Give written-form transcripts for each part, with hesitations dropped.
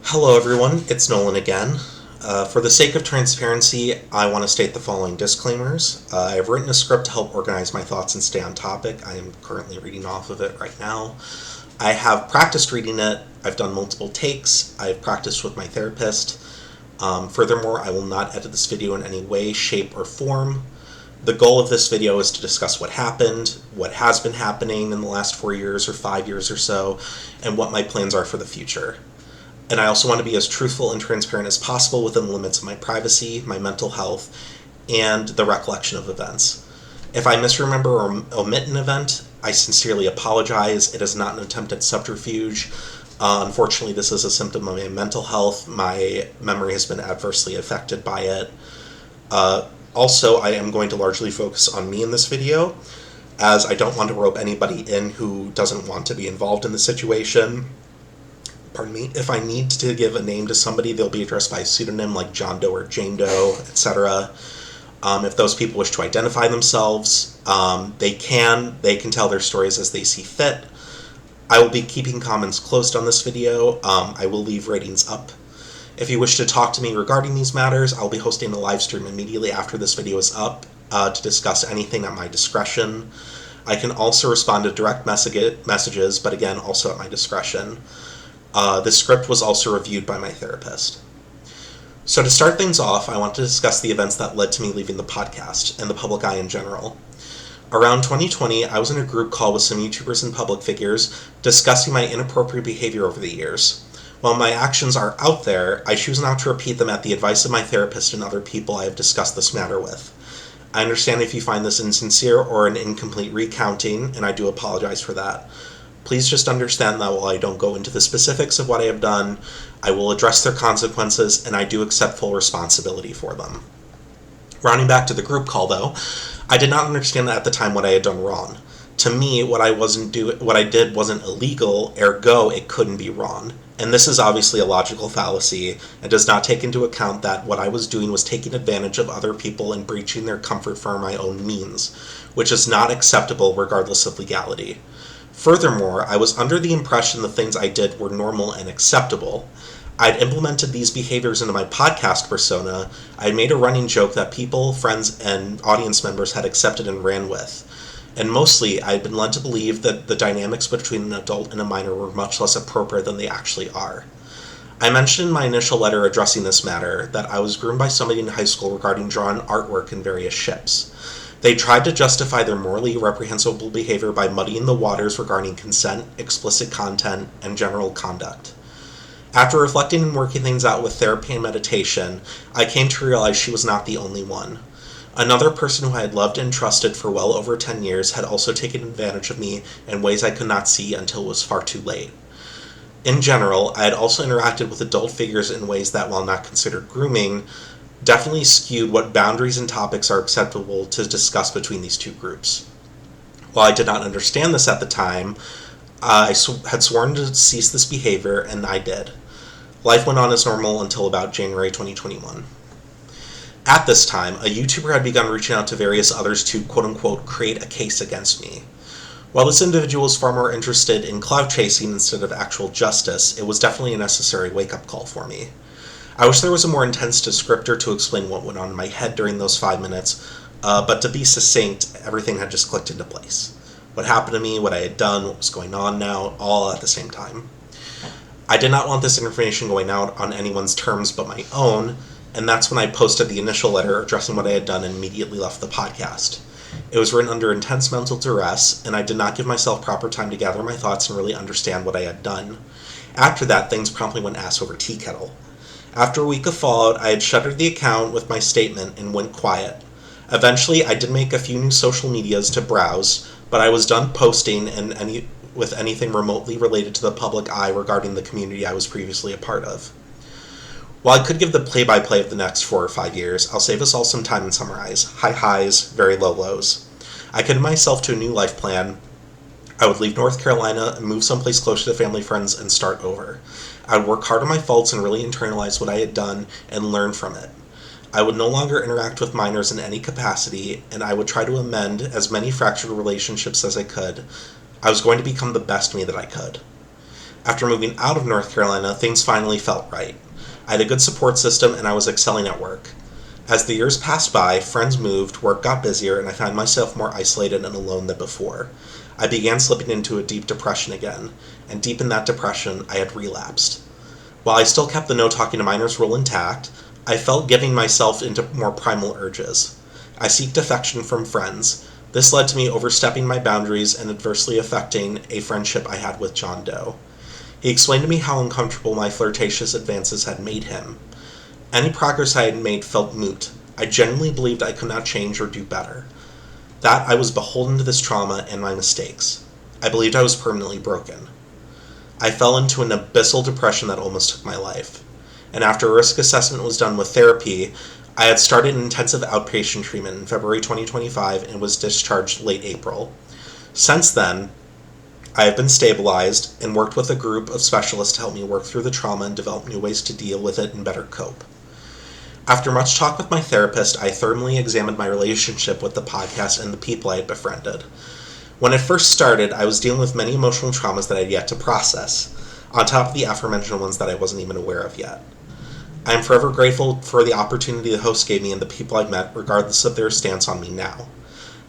Hello, everyone. It's Nolan again. For the sake of transparency, I want to state the following disclaimers. I have written a script to help organize my thoughts and stay on topic. I am currently reading off of it right now. I have practiced reading it. I've done multiple takes. I've practiced with my therapist. Furthermore, I will not edit this video in any way, shape, or form. The goal of this video is to discuss what happened, what has been happening in the last 4 years or 5 years or so, and what my plans are for the future. And I also want to be as truthful and transparent as possible within the limits of my privacy, my mental health, and the recollection of events. If I misremember or omit an event, I sincerely apologize. It is not an attempt at subterfuge. Unfortunately, this is a symptom of my mental health. My memory has been adversely affected by it. Also, I am going to largely focus on me in this video, as I don't want to rope anybody in who doesn't want to be involved in the situation. Pardon me. If I need to give a name to somebody, they'll be addressed by a pseudonym like John Doe or Jane Doe, etc. If those people wish to identify themselves, they can tell their stories as they see fit. I will be keeping comments closed on this video. I will leave ratings up. If you wish to talk to me regarding these matters, I'll be hosting a live stream immediately after this video is up to discuss anything at my discretion. I can also respond to direct messages, but again, also at my discretion. This script was also reviewed by my therapist. So to start things off, I want to discuss the events that led to me leaving the podcast and the public eye in general. Around 2020, I was in a group call with some YouTubers and public figures discussing my inappropriate behavior over the years. While my actions are out there, I choose not to repeat them at the advice of my therapist and other people I have discussed this matter with. I understand if you find this insincere or an incomplete recounting, and I do apologize for that. Please just understand that while I don't go into the specifics of what I have done, I will address their consequences, and I do accept full responsibility for them. Rounding back to the group call, though, I did not understand at the time what I had done wrong. To me, what I did wasn't illegal, ergo it couldn't be wrong. And this is obviously a logical fallacy, and does not take into account that what I was doing was taking advantage of other people and breaching their comfort for my own means, which is not acceptable regardless of legality. Furthermore, I was under the impression the things I did were normal and acceptable. I'd implemented these behaviors into my podcast persona. I made a running joke that people, friends, and audience members had accepted and ran with. And mostly, I had been led to believe that the dynamics between an adult and a minor were much less appropriate than they actually are. I mentioned in my initial letter addressing this matter that I was groomed by somebody in high school regarding drawing artwork in various ships. They tried to justify their morally reprehensible behavior by muddying the waters regarding consent, explicit content, and general conduct. After reflecting and working things out with therapy and meditation, I came to realize she was not the only one. Another person who I had loved and trusted for well over 10 years had also taken advantage of me in ways I could not see until it was far too late. In general, I had also interacted with adult figures in ways that, while not considered grooming, definitely skewed what boundaries and topics are acceptable to discuss between these two groups. While I did not understand this at the time, I had sworn to cease this behavior, and I did. Life went on as normal until about January 2021. At this time, a YouTuber had begun reaching out to various others to quote-unquote create a case against me. While this individual was far more interested in clout chasing instead of actual justice, it was definitely a necessary wake-up call for me. I wish there was a more intense descriptor to explain what went on in my head during those 5 minutes, but to be succinct, everything had just clicked into place. What happened to me, what I had done, what was going on now, all at the same time. I did not want this information going out on anyone's terms but my own, and that's when I posted the initial letter addressing what I had done and immediately left the podcast. It was written under intense mental duress, and I did not give myself proper time to gather my thoughts and really understand what I had done. After that, things promptly went ass over tea kettle. After a week of fallout, I had shuttered the account with my statement and went quiet. Eventually, I did make a few new social medias to browse, but I was done posting with anything remotely related to the public eye regarding the community I was previously a part of. While I could give the play-by-play of the next 4 or 5 years, I'll save us all some time and summarize. High highs, very low lows. I committed myself to a new life plan. I would leave North Carolina and move someplace closer to family, friends, and start over. I would work hard on my faults and really internalize what I had done and learn from it. I would no longer interact with minors in any capacity, and I would try to amend as many fractured relationships as I could. I was going to become the best me that I could. After moving out of North Carolina, things finally felt right. I had a good support system and I was excelling at work. As the years passed by, friends moved, work got busier, and I found myself more isolated and alone than before. I began slipping into a deep depression again, and deep in that depression, I had relapsed. While I still kept the no talking to minors rule intact, I felt giving myself into more primal urges. I seeked affection from friends. This led to me overstepping my boundaries and adversely affecting a friendship I had with John Doe. He explained to me how uncomfortable my flirtatious advances had made him. Any progress I had made felt moot. I genuinely believed I could not change or do better. That I was beholden to this trauma and my mistakes. I believed I was permanently broken. I fell into an abyssal depression that almost took my life. And after a risk assessment was done with therapy, I had started an intensive outpatient treatment in February 2025 and was discharged late April. Since then, I have been stabilized and worked with a group of specialists to help me work through the trauma and develop new ways to deal with it and better cope. After much talk with my therapist, I thoroughly examined my relationship with the podcast and the people I had befriended. When it first started, I was dealing with many emotional traumas that I had yet to process, on top of the aforementioned ones that I wasn't even aware of yet. I am forever grateful for the opportunity the host gave me and the people I've met, regardless of their stance on me now.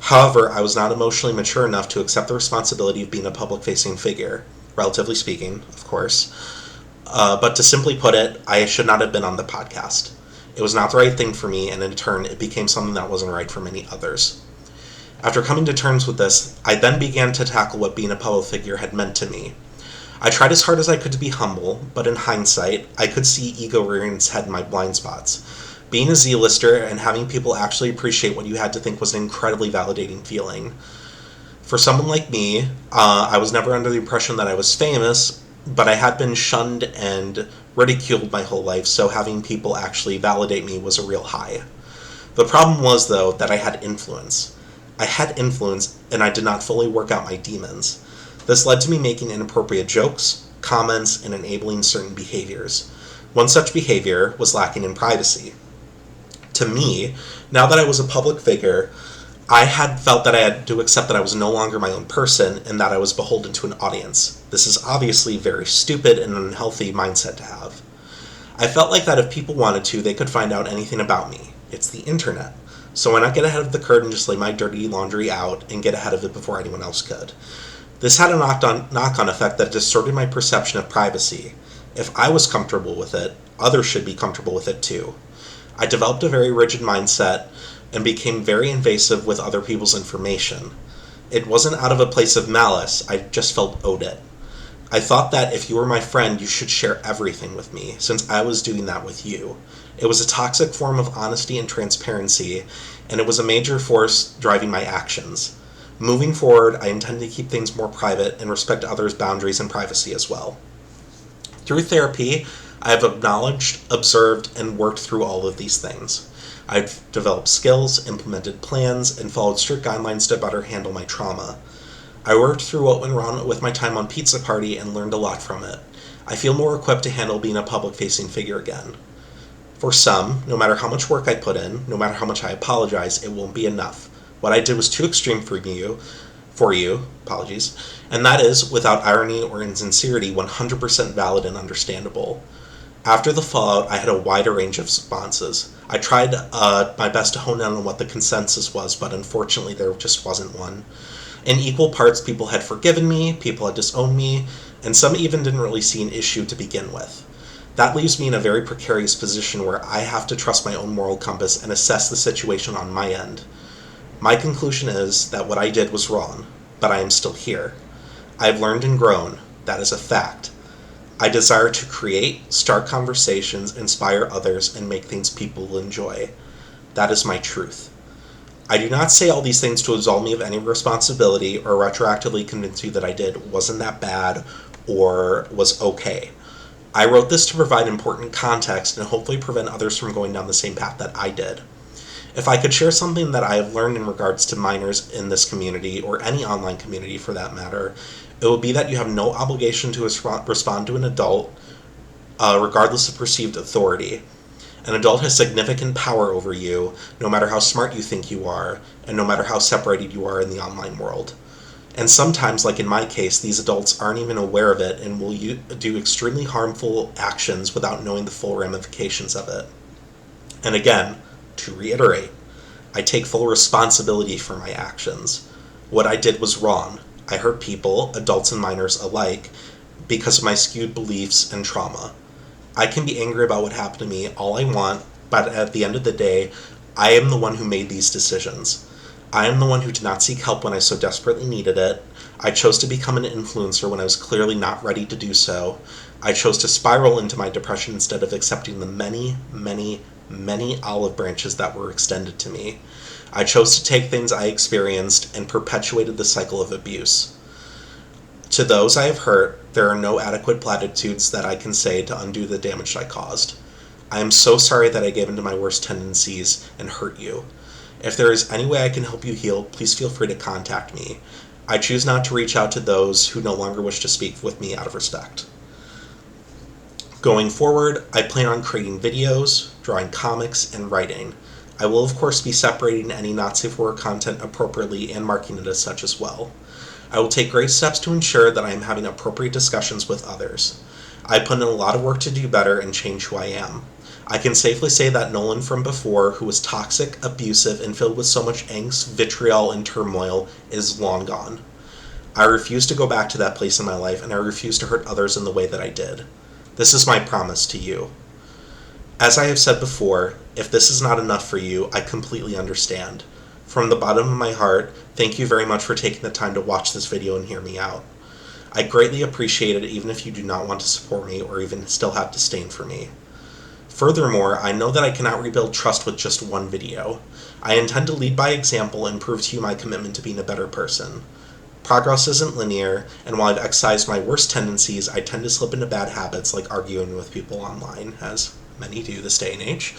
However, I was not emotionally mature enough to accept the responsibility of being a public-facing figure, relatively speaking, of course. But to simply put it, I should not have been on the podcast. It was not the right thing for me, and in turn, it became something that wasn't right for many others. After coming to terms with this, I then began to tackle what being a public figure had meant to me. I tried as hard as I could to be humble, but in hindsight, I could see ego rearing its head in my blind spots. Being a Z-lister and having people actually appreciate what you had to think was an incredibly validating feeling. For someone like me, I was never under the impression that I was famous, but I had been shunned and ridiculed my whole life, so having people actually validate me was a real high. The problem was, though, that I had influence. I had influence, and I did not fully work out my demons. This led to me making inappropriate jokes, comments, and enabling certain behaviors. One such behavior was lacking in privacy. To me, now that I was a public figure, I had felt that I had to accept that I was no longer my own person and that I was beholden to an audience. This is obviously a very stupid and unhealthy mindset to have. I felt like that if people wanted to, they could find out anything about me. It's the internet. So why not get ahead of the curve and just lay my dirty laundry out and get ahead of it before anyone else could? This had a knock-on effect that distorted my perception of privacy. If I was comfortable with it, others should be comfortable with it too. I developed a very rigid mindset and became very invasive with other people's information. It wasn't out of a place of malice, I just felt owed it. I thought that if you were my friend, you should share everything with me, since I was doing that with you. It was a toxic form of honesty and transparency, and it was a major force driving my actions. Moving forward, I intend to keep things more private and respect others' boundaries and privacy as well. Through therapy, I have acknowledged, observed, and worked through all of these things. I've developed skills, implemented plans, and followed strict guidelines to better handle my trauma. I worked through what went wrong with my time on Pizza Party and learned a lot from it. I feel more equipped to handle being a public-facing figure again. For some, no matter how much work I put in, no matter how much I apologize, it won't be enough. What I did was too extreme for you, and that is, without irony or insincerity, 100% valid and understandable. After the fallout, I had a wider range of responses. I tried my best to hone in on what the consensus was, but unfortunately there just wasn't one. In equal parts, people had forgiven me, people had disowned me, and some even didn't really see an issue to begin with. That leaves me in a very precarious position where I have to trust my own moral compass and assess the situation on my end. My conclusion is that what I did was wrong, but I am still here. I have learned and grown. That is a fact. I desire to create, start conversations, inspire others, and make things people will enjoy. That is my truth. I do not say all these things to absolve me of any responsibility or retroactively convince you that I did wasn't that bad or was okay. I wrote this to provide important context and hopefully prevent others from going down the same path that I did. If I could share something that I have learned in regards to minors in this community, or any online community for that matter, it would be that you have no obligation to respond to an adult, regardless of perceived authority. An adult has significant power over you, no matter how smart you think you are, and no matter how separated you are in the online world. And sometimes, like in my case, these adults aren't even aware of it and will do extremely harmful actions without knowing the full ramifications of it. And again, to reiterate, I take full responsibility for my actions. What I did was wrong. I hurt people, adults and minors alike, because of my skewed beliefs and trauma. I can be angry about what happened to me all I want, but at the end of the day, I am the one who made these decisions. I am the one who did not seek help when I so desperately needed it. I chose to become an influencer when I was clearly not ready to do so. I chose to spiral into my depression instead of accepting the many, many, many olive branches that were extended to me. I chose to take things I experienced and perpetuated the cycle of abuse. To those I have hurt, there are no adequate platitudes that I can say to undo the damage I caused. I am so sorry that I gave in to my worst tendencies and hurt you. If there is any way I can help you heal, please feel free to contact me. I choose not to reach out to those who no longer wish to speak with me out of respect. Going forward, I plan on creating videos, drawing comics, and writing. I will of course be separating any not safe for work content appropriately and marking it as such as well. I will take great steps to ensure that I am having appropriate discussions with others. I put in a lot of work to do better and change who I am. I can safely say that Nolan from before, who was toxic, abusive, and filled with so much angst, vitriol, and turmoil, is long gone. I refuse to go back to that place in my life, and I refuse to hurt others in the way that I did. This is my promise to you. As I have said before, if this is not enough for you, I completely understand. From the bottom of my heart, thank you very much for taking the time to watch this video and hear me out. I greatly appreciate it even if you do not want to support me or even still have disdain for me. Furthermore, I know that I cannot rebuild trust with just one video. I intend to lead by example and prove to you my commitment to being a better person. Progress isn't linear, and while I've excised my worst tendencies, I tend to slip into bad habits like arguing with people online, as many do this day and age.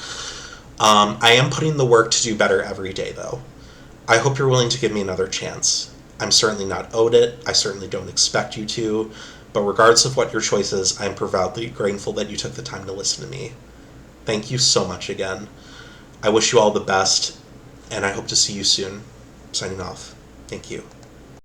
I am putting the work to do better every day, though. I hope you're willing to give me another chance. I'm certainly not owed it, I certainly don't expect you to, but regardless of what your choice is, I am profoundly grateful that you took the time to listen to me. Thank you so much again. I wish you all the best, and I hope to see you soon. Signing off. Thank you.